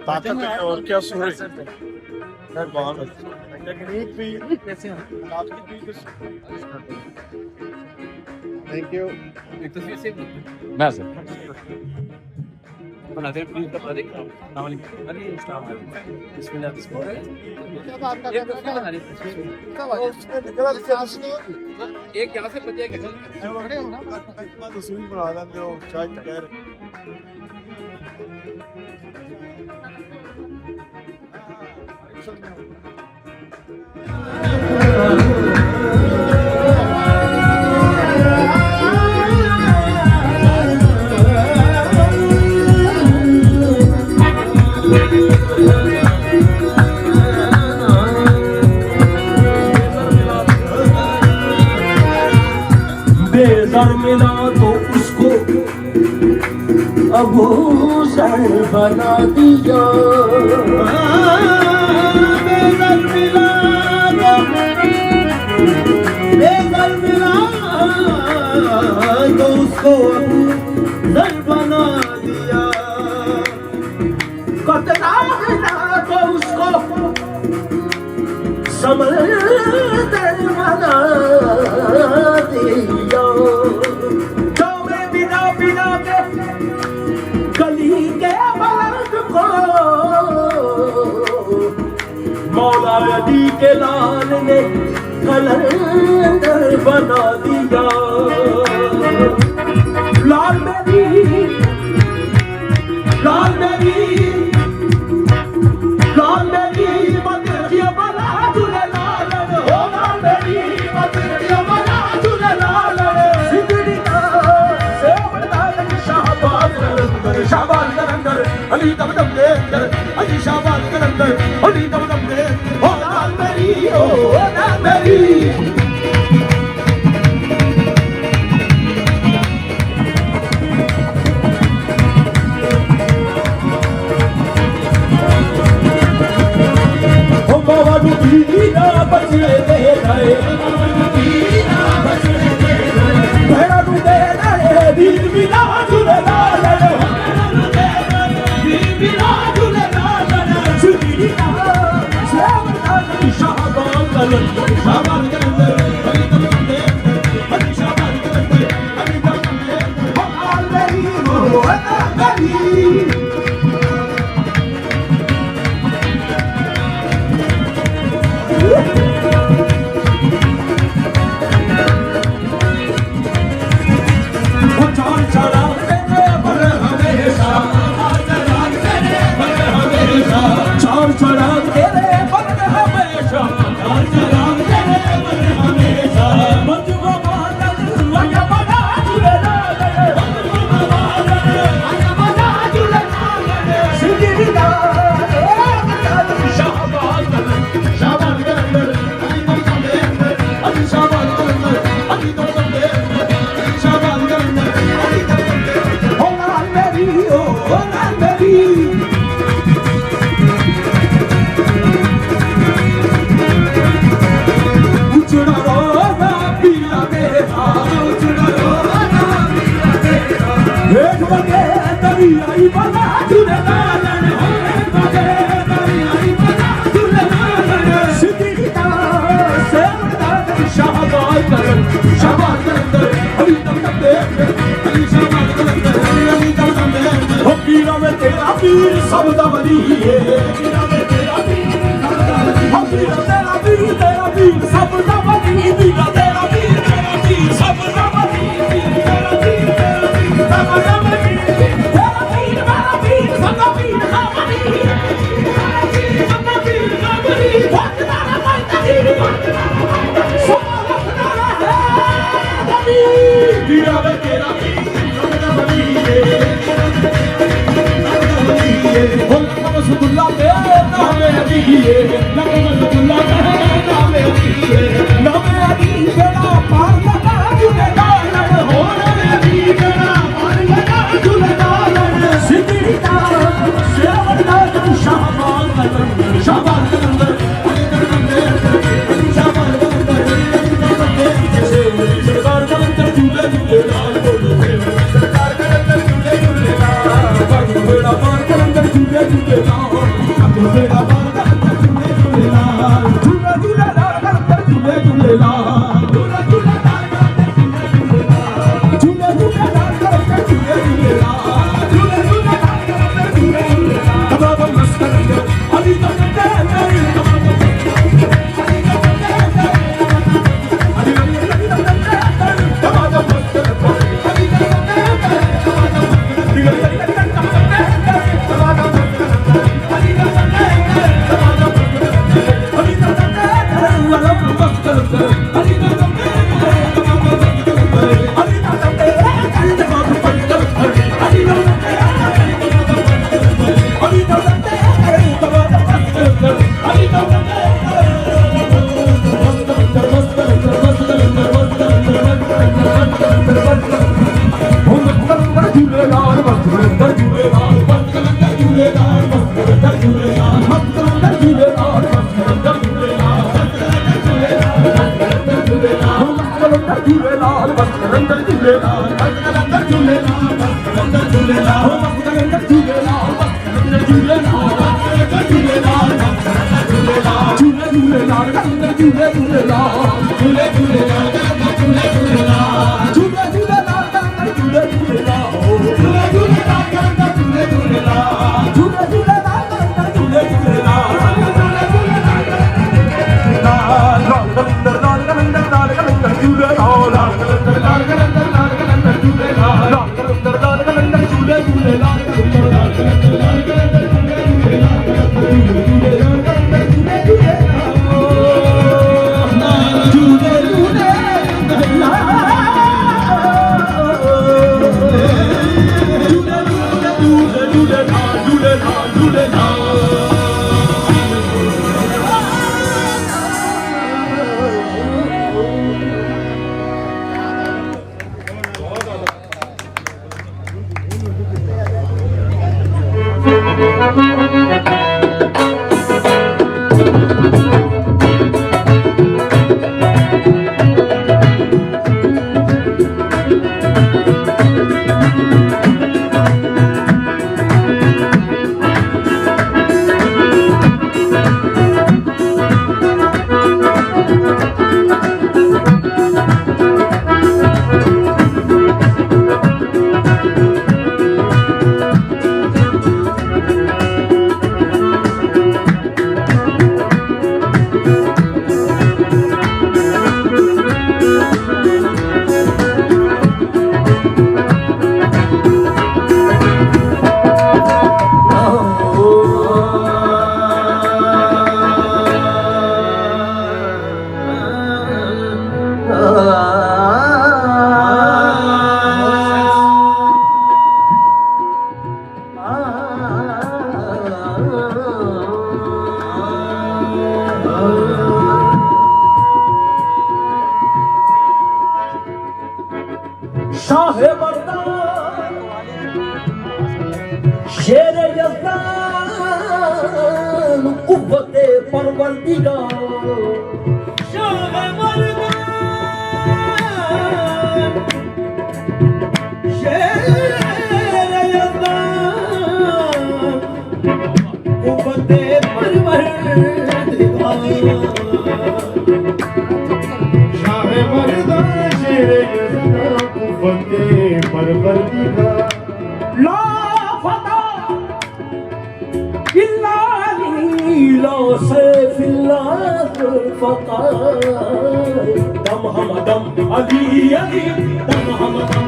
ताकत है और क्या सुरे टेक्निक भी थैंक यू। एक तस्वीर सेव ना सर बनाते हैं प्लीज बता दें नाम लिख अरे इंस्टाग्राम बिस्मिल्लाह बिस्मिल्लाह एक तस्वीर बना रहे एक यहाँ से बचे एक तस्वीर बना लेंगे हो चाय टकर बेज़र मिला तो उसको अबू सर बना दिया। बेज़र मिला तो उसको अबू सर बना दिया। कतरा मिला तो उसको समंदर बना दिया। चौबे बिना बिना के गली के बलद को मौला अली के लाल ने कलंदर बना दिया। लाल मेरी लाल मेरी लाल मेरी बदरिया बना झूले लाल हो। लाल मेरी बदरिया बना झूले लाल सिंदड़ी का सेवड़ा शाहबाज कलंदर शाहबाज कलंदर अली दम दम दे अंदर अली शाहबाज कलंदर अली दम दम दे हो। लाल मेरी ओ लाल मेरी बीना बचने दे रहे भैरा तू दे रहे बीर बिना झूले लाल बीर बिना झूले लाल सुनी का शाहबाज कलंदर शाहबाज कलंदर अली दम दम दे अली शाहबाज कलंदर अली दम दम दे हो। लाल मेरी हो लाल मेरी सब दबली है तेरा वीर तेरा वीर सब दबली तेरा वीर सब दबली तेरा वीर सब दबली तेरा वीर मेरा वीर सब वीर दबली तेरा वीर सब वीर दबली भक्ता भाई तीर सोलखना है दबली तेरा वीर सब दबली रसूलुल्लाह के नामे दिए रसूलुल्लाह के नामे दिए नामे अली बेड़ा पार लगा झूले लाल हो। नामे अली बेड़ा पार लगा झूले लाल सिंदड़ी का सेवड़ा शाहबाज कलंदर शाहबाज कलंदर अली कलंदर अली शाहबाज कलंदर सरकार कलंदर झूले झूले लाल बोलो सरकार कलंदर झूले झूले झूलेलाल मस्त कलंदर झूलेलाल मस्त कलंदर झूलेलाल मस्त कलंदर झूलेलाल मस्त कलंदर झूलेलाल मस्त कलंदर झूलेलाल मस्त कलंदर झूलेलाल मस्त कलंदर झूलेलाल मस्त कलंदर झूलेलाल मस्त कलंदर झूलेलाल मस्त कलंदर झूलेलाल मस्त कलंदर झूलेलाल मस्त कलंदर झूलेलाल मस्त कलंदर झूलेलाल झूले झूलेलाल कलंदर झूले झूलेलाल झूले झूलेलाल कलंदर झूले झूलेलाल झूले झूलेलाल कलंदर झूले झूलेलाल झूले झूलेलाल कलंदर झूले झूलेलाल झूले झूलेलाल कलंदर झूले झूलेलाल लाल कलंदर लाल कलंदर लाल कलंदर झूलेलाल लाल कलंदर लाल कलंदर लाल कलंदर झूलेलाल लाल कलंदर लाल कलंदर झूले झूलेलाल कलंदर लाल कलंदर लाल कलंदर झूले झूलेलाल कलंदर झूले झूलेलाल कलंदर झूले झूलेलाल झूले शाह मर्दान शेर यज़दान कुव्वते परवरदिगार शाह मर्दान शेर यज़दान कुव्वते परवरदिगार शाह मर्दान शेर बंदे परवरदिगार ला फता इल्ला ला सैफिल्लाह फकार दम हम दम अली अली दम हम दम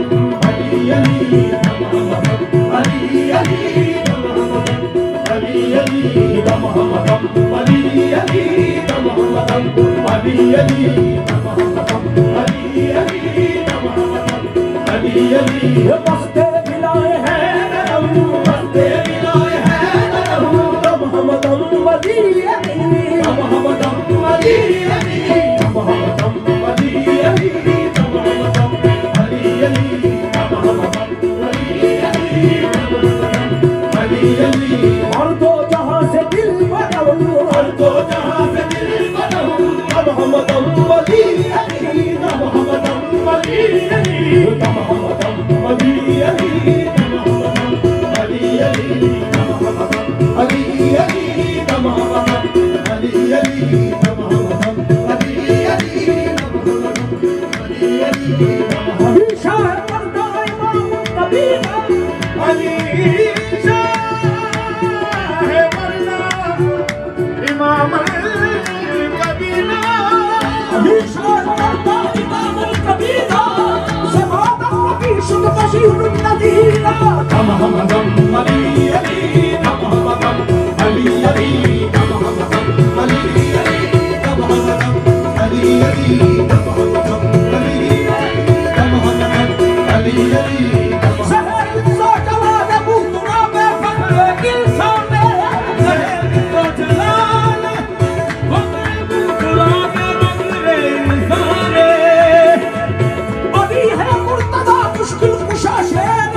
अली अली दम हम दम अली अली दम हम दम अली अली दम हम दम अली अली दम हम दम अली अली दम हम दम अली अली दम हम दम अली अली बस्ते मिलाए हैं नरम बस्ते मिलाए हैं नरम दम हम दम अली अली दम हम दम अली अली दम हम दम अली अली दम हम दम अली अली दम हम दम अली अली अली अली हर दो जहां से दिल बनाओ हर दो जहां से दिल बनाओ दम हम दम अली अली दम हम दम अली अली दम हम दम अली अली दम हम दम अली अली दम हम दम अली अली दम हम दम अली अली दम हम दम अली अली दम हम दम अली अली दम हम शाह मर्दा इमाम कबीरा अली शाह मर्दा इमाम कबीरा अली शाह मर्दा इमाम कबीरा शुद्ध बशीर नदीरा दम हम दम अली अली दम हम दम अली अली दम हम दम अली अली दम हम दम अली अली दम हम दम अली दम हम दम अली अली शहर सो जलाल बुतरा में फख्र इंसान शहर सो जलाल फख्र बुतरा में फख्र इंसान अली है मुर्तजा मुश्किल कुशा शेर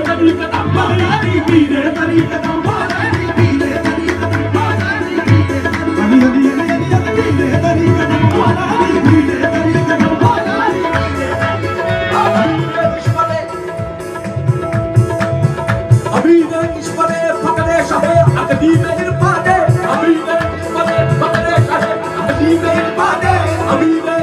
तरी कदम मारी पीरे तरी कदम मारी पीरे तरी कदम मारी पीरे हनी हनी हनी हनी पीरे तरी कदम मारी पीरे तरी कदम मारी अभी ने ईश्वरे पकड़े शहे अगली में इरफाने अभी ने ईश्वरे पकड़े शहे अगली में इरफाने अभी ने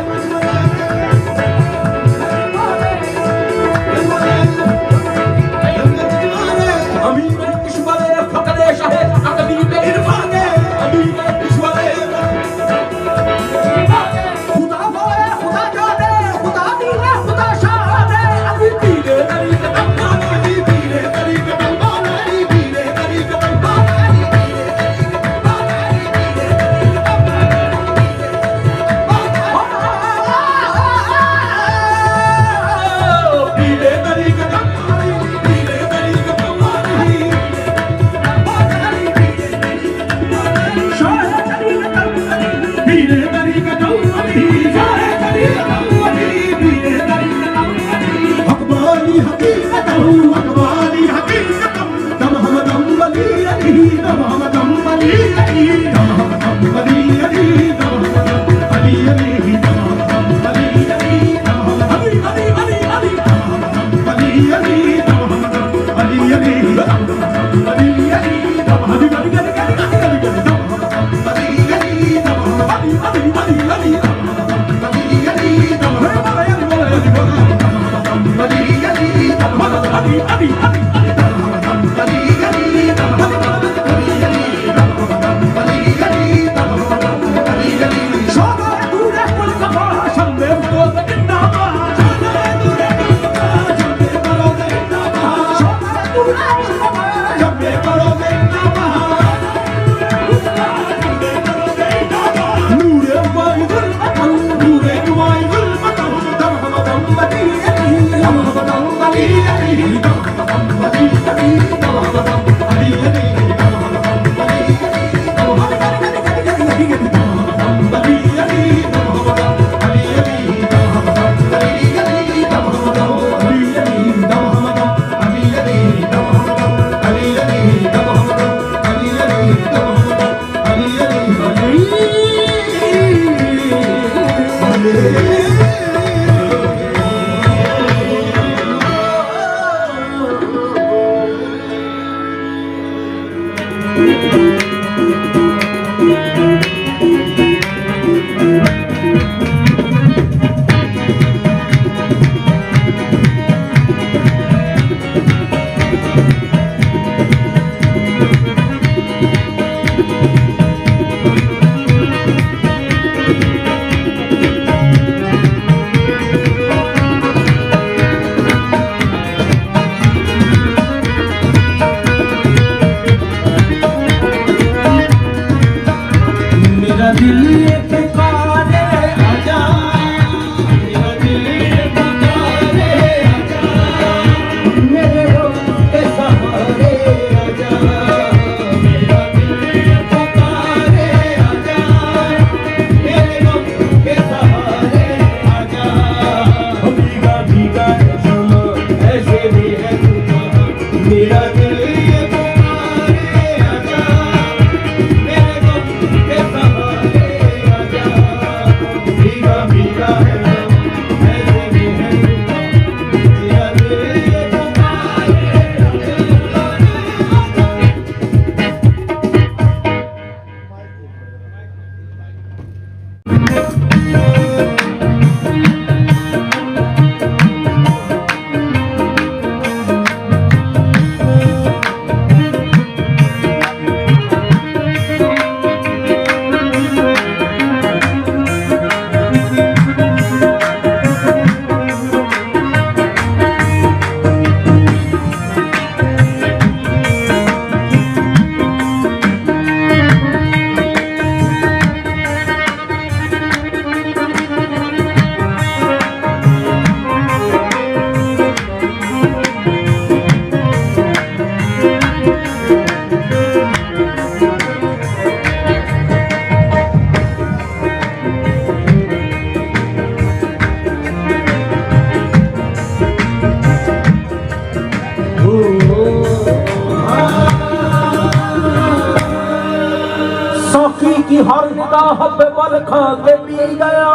सखी की हर निगाह पे बल खा के पी गया।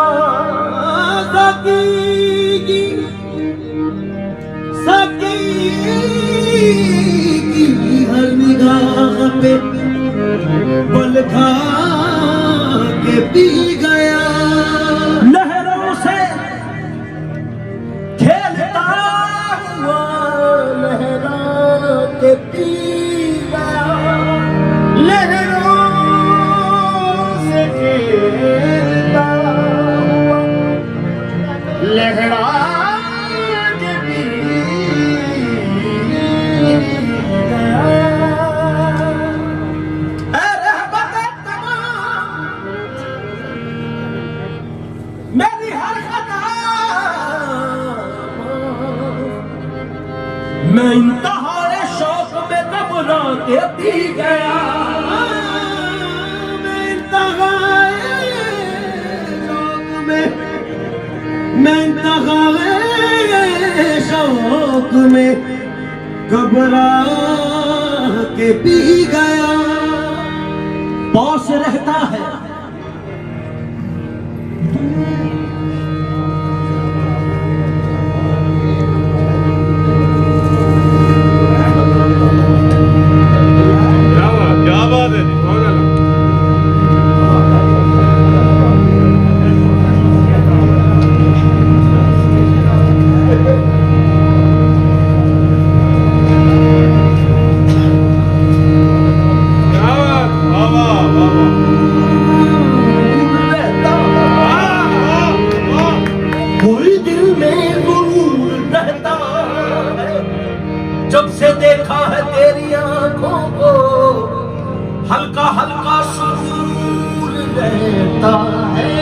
सखी की हर निगाह पे बल खा के पी गया। लहरों से खेलता हुआ लहरा के पी गया। लहरों से खेलता हुआ लहरा के पी गया। अरे बता तमाम मेरी हर खता मैं इंतहारे शौक में घबरा के पी गया। मैं इंतहारे शौक में घबरा के पी गया। पास रहता है क्या बात है जी, बहुत अच्छा। क्या बात, वाह वाह वाह वाह। कोई दिल में गुरूर रहता है जब से देखा है तेरी आंखों को। हल्का हल्का सुरूर रहता है।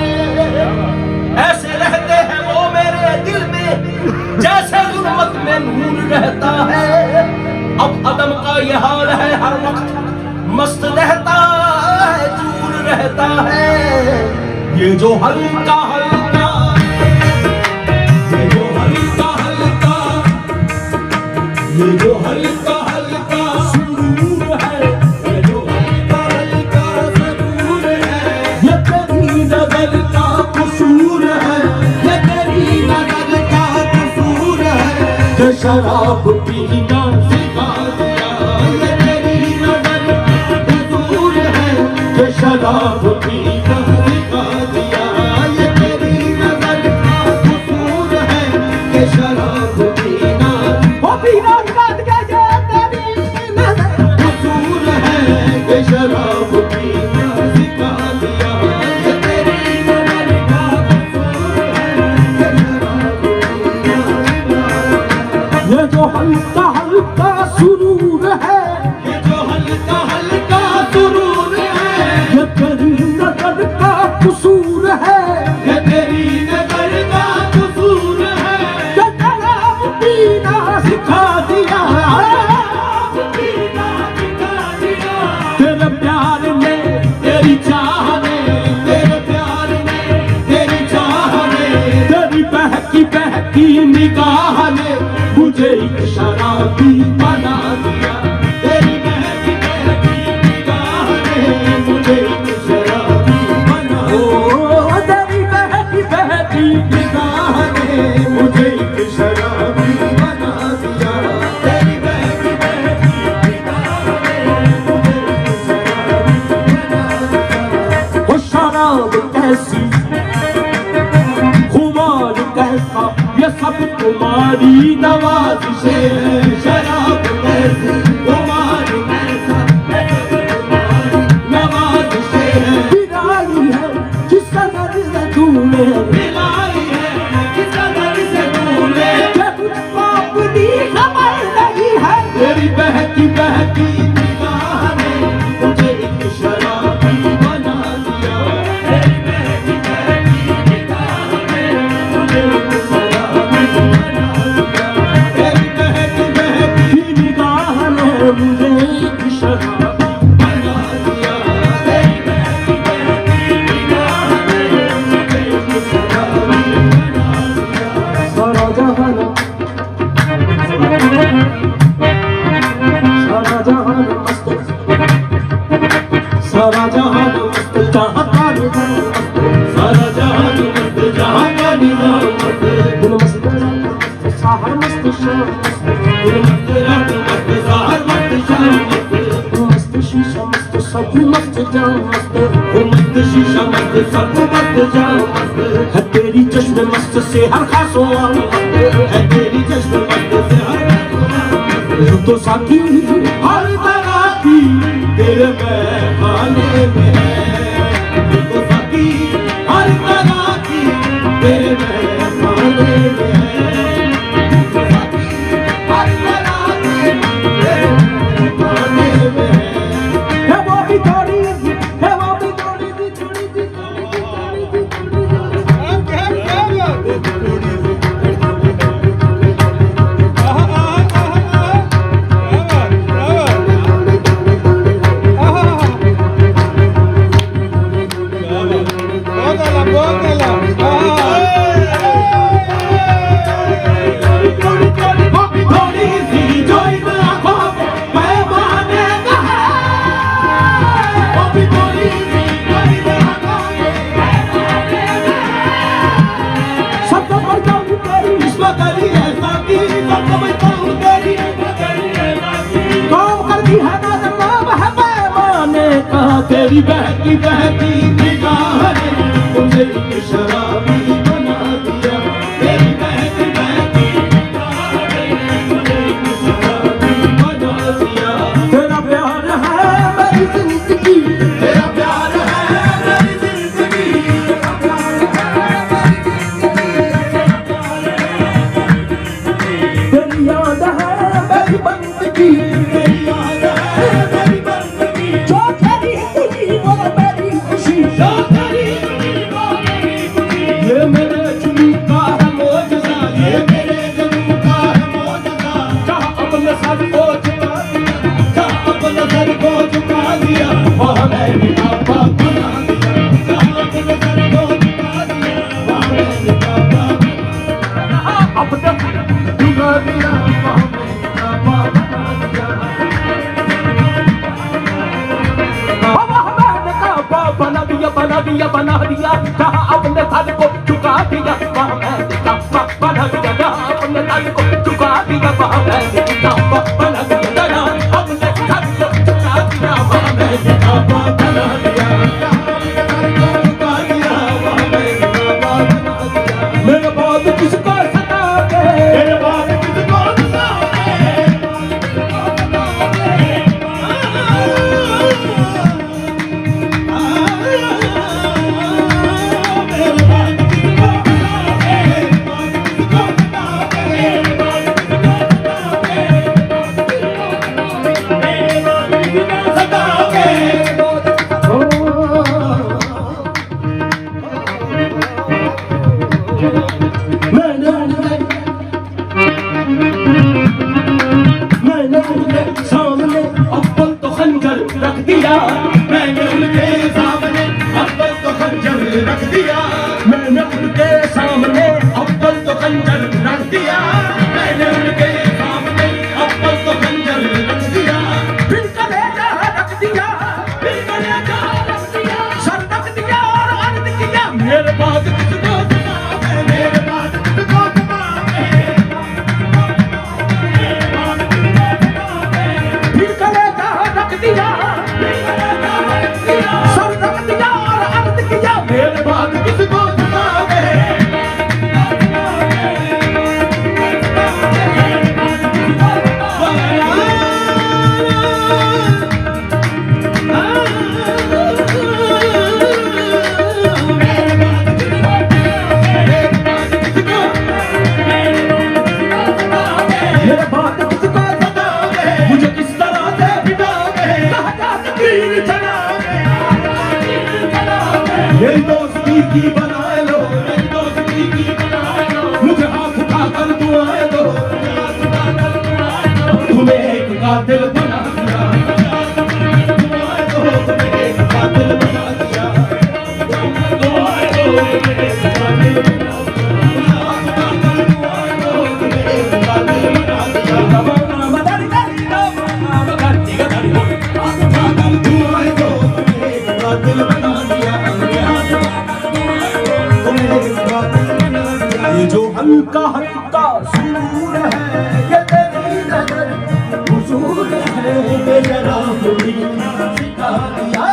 ऐसे रहते हैं वो मेरे दिल में जैसे गुरबत में नूर रहता है। अब अदम का ये हाल है हर वक्त मस्त रहता है दूर रहता है। ये जो हल्का हल्का ये जो हल्का हल्का ये जो हल्का हल्का सुरूर है। ये जो हल्का हल्का सुरूर है। ये तेरी नजर का कसूर है। ये तेरी नजर का कसूर है। ये शराब पीना सिखा दिया। ये तेरी नजर का कसूर है। ये शराब पीना सिखा दिया। ये तेरी नजर का कसूर है। ये शराब पीना वो पीना काट के जो तेरी नजर कसूर है। ये शराब पीना सिखा दिया। ये तेरी नजर का कसूर है। ये शराब पीना सिखा दिया। ये जो हल्का हल्का सुरूर है। ये जो हल्का हल्का सुरूर है। ये तेरी नजर का कसूर है। ये तेरी नजर का कसूर है। ये शराब पीना सिखा दिया। तेरे प्यार में तेरी चाह ने तेरे प्यार में तेरी चाह ने तेरी बहकी निगाह ने मुझे एक शराबी बना दिया। तेरी बहकी निगाह ने मुझे एक शराबी बना दिया। तेरी बहकी निगाह ने मुझे एक शराबी बना दिया। तेरी बहकी निगाह ने मुझे एक शराबी बना दिया। वो शराब कैसी खुमार कैसा ये सब तुम्हारी नवाज़िश है। शराब कैसी खुमार कैसा ये सब तुम्हारी नवाज़िश है। पिलाई है किस कदर से तूने पिलाई है किस कदर से तूने कि तुझको अपनी खबर नहीं है। तेरी बहकी निगाह ने मुझे एक शराबी बना दिया। तेरी बहकी निगाह ने मुझे एक शराबी बना दिया। तेरी बहकी निगाह ने मुझे एक शराबी बना दिया। तेरी बहकी निगाह ने मुझे एक शराबी बना दिया। सारा जहां जाम मस्त वो मस्त शीशा मस्त सब मस्त जाम मस्त है तेरी चश्मे मस्त से हर खासों है तेरी चश्मे मस्त से हर खासों तो साथी हर तरह की तेरे महमाने में तो साथी हर तरह की तेरे महमाने में तेरी बहती बहती निगाह ने मुझे एक शराबी बना दिया तेरी बहती बहती निगाह ने मुझे एक शराबी बना दिया तेरा प्यार है मेरी जिंदगी तेरा प्यार है मेरी जिंदगी तेरा प्यार है मेरी याद है मेरी बंदगी तेरी याद है मेरी बंदगी जो तेरी ये मेरे जुनून का है मौजज़ा ये मेरे जुनून का है मौजज़ा जहाँ अपने सर को झुका दिया जहाँ अपने सर को झुका दिया वहाँ मैंने आपा बना दिया जहाँ अपने सर को झुका दिया वहाँ मैंने आपा अपने झुका दिया वहाँ मैंने आपा बना दिया बना दिया जहाँ अपने सर को झुका दिया वहाँ मैंने काबा बना दिया जहाँ अपने सर को झुका दिया वहाँ मैंने काबा बना दिया जहाँ अपने सर को झुका दिया वहाँ मैंने काबा बना दिया मेरे बाद किसको सताओगे मेरे बाद किसको सताओगे मैंने उनके सामने अव्वल तो खंजर रख दिया मैंने उनके सामने अव्वल तो खंजर रख दिया मैंने उनके सामने अव्वल तो खंजर रख दिया मैंने उनके सामने अव्वल तो खंजर रख दिया फिर कलेजा रख दिया फिर कलेजा रख दिया सर रख दिया और अर्ज किया मेरे बाद किसको सुनाओगे मेरे बाद किसको सुनाओगे फिर कलेजा रख दिया सर रख दिया और अर्ज किया मेरे बाद किसको सुनाओगे मेरे बाद किसको सताओगे मुझे किस तरह से बिठाओगे कहाँ जाके तीर चलाओगे मेरी दोस्ती की बनाए लो मेरी दोस्ती की बनाए लो मुझे हाथ उठाकर दुआएं दो तुम्हें एक कातिल बना दिया दुआएं दो तुम्हें एक कातिल बना दिया दुआएं दो तुम्हें एक कातिल बना दिया ये जो हल्का हल्का सुरूर है ये तेरी नजर हुजूर है मेरा दिल सिखा दिया